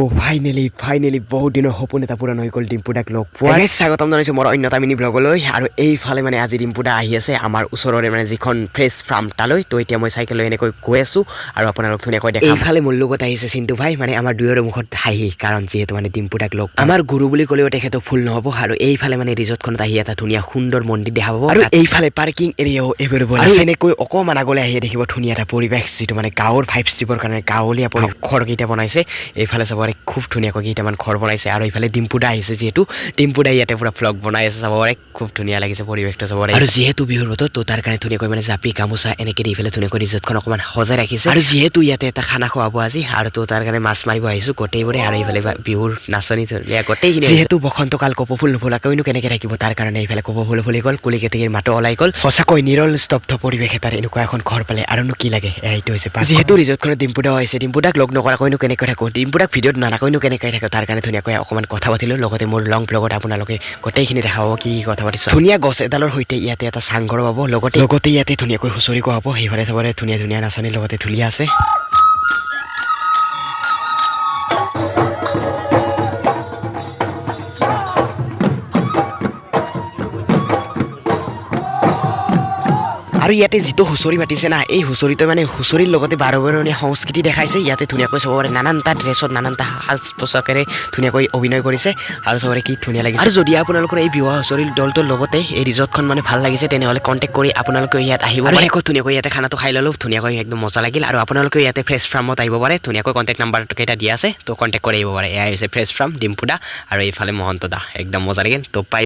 তো ফাইনেলি বহুত দিনৰ সপোন এটা পূৰণ হৈ গ'ল ডিম্পুদাক লগ পোৱাৰ। স্বাগতম জনাইছোঁ মোৰ অন্যতামিনী ব্লগলৈ। আৰু এইফালে মানে আজি ডিম্পুদা আহি আছে আমাৰ ওচৰৰে মানে যিখন ফ্ৰেছ ফাৰ্ম তালৈ। তো এতিয়া মই চাইকেল লৈ এনেকৈ গৈ আছোঁ আৰু আপোনালোক ধুনীয়াকৈ দেখাম। এইফালে মোৰ লগত আহিছে চিন্তু ভাই, মানে আমাৰ দুয়োৰে মুখত হাঁহি, কাৰণ যিহেতু মানে ডিম্পুদাক লগ আমাৰ গুৰু বুলি ক'লেও তেখেতক ভুল নহ'ব। আৰু এইফালে মানে ৰিজৰ্টখনত আহি এটা ধুনীয়া সুন্দৰ মন্দিৰ দেখা পাব, আৰু এইফালে পাৰ্কিং এৰিয়াও এভেইলেবল আছে। এনেকৈ অকণমান আগলৈ আহিয়ে দেখিব ধুনীয়া এটা পৰিৱেশ, যিটো মানে গাঁৱৰ ভাইবছ দিবৰ কাৰণে গাঁৱলীয়া ঘৰকেইটা বনাইছে। এইফালে চাবৰে খুব ধুনীয়াকৈ কেইটামান ঘৰ বনাইছে, আৰু এইফালে ডিম্পুদা আহিছে, যিহেতু ডিম্পুদা ইয়াতে পুৰা ভ্লগ বনাই আছে। চাবৰে খুব ধুনীয়া লাগিছে পৰিৱেশটো চাবৰে। আৰু যিহেতু বিহুৰ বতৰ, তো তাৰ কাৰণে ধুনীয়াকৈ মানে জাপি গামোচা এনেকৈ দি এইফালে ধুনীয়াকৈ ৰিজৰ্টখন অকণমান সজাই ৰাখিছে। আৰু যিহেতু ইয়াতে এটা খানা খুৱাব আজি, আৰু তো তাৰ কাৰণে মাছ মাৰিব আহিছোঁ গোটেইবোৰে। আৰু এইফালে বিহুৰ নাচনী গোটেইখিনি, যিহেতু বসন্তকাল কপৌ ফুল নুফুলাকৈনো কেনেকৈ থাকিব, তাৰ কাৰণে এইফালে কপৌ ফুল ফুলি গ'ল, কুলি কেতেকীৰ মাতো ওলাই গ'ল। সঁচাকৈ নিৰল স্তব্ধ পৰিৱেশ এটাৰ এনেকুৱা এখন ঘৰ পালে আৰুনো কি লাগে। এইটো হৈছে যিহেতু ৰিজৰ্টখনত ডিম্পুদাও আহিছে, ডিম্পুদাক লগ নকৰাকৈনো কেনেকৈ থাকোঁ, ডিম্পুদাক ভিডিঅ'ত নানাকৈনো কেনেকৈ থাকোঁ, তাৰ কাৰণে ধুনীয়াকৈ অকণমান কথা পাতিলোঁ। লগতে মোৰ লং ব্লগত আপোনালোকে গোটেইখিনি দেখাব কি কথা পাতিছোঁ। ধুনীয়া গছ এডালৰ সৈতে ইয়াতে এটা চাংঘৰ পাব, লগতে ইয়াতে ধুনীয়াকৈ হুঁচৰি গোৱা হ'ব। সেইফালে চাবৰে ধুনীয়া নাচনীৰ লগতে ঢুলীয়া আছে। আৰু ইয়াতে যিটো হুঁচৰি মাতিছে না, এই হুঁচৰিটো মানে হুঁচৰিৰ লগতে বাৰবৰণীয়া সংস্কৃতি দেখাইছে। ইয়াতে ধুনীয়াকৈ চাব পাৰে নানানটা ড্ৰেছত নানানটা সাজ পোছাকেৰে ধুনীয়াকৈ অভিনয় কৰিছে, আৰু চাবৰে কি ধুনীয়া লাগিছে। আৰু যদি আপোনালোকৰ এই বিহুৱা হুঁচৰিৰ দলটোৰ লগতে এই ৰিজৰ্টখন মানে ভাল লাগিছে, তেনেহ'লে কণ্টেক্ট কৰি আপোনালোকে ইয়াত আহিব পাৰে। আকৌ ধুনীয়াকৈ ইয়াতে খানাটো খাই ল'লোঁ, ধুনীয়াকৈ একদম মজা লাগিল। আৰু আপোনালোকে ইয়াতে ফ্ৰেছ ফাৰ্মত আহিব পাৰে, ধুনীয়াকৈ কণ্টেক্ট নাম্বাৰটো কেইটা দিয়া আছে, তো কণ্টেক্ট কৰি আহিব পাৰে। এয়া হৈছে ফ্ৰেছ ফাৰ্ম ডিম্পুদা, আৰু এইফালে মহন্ত দা, একদম মজা লাগিল। তো পাই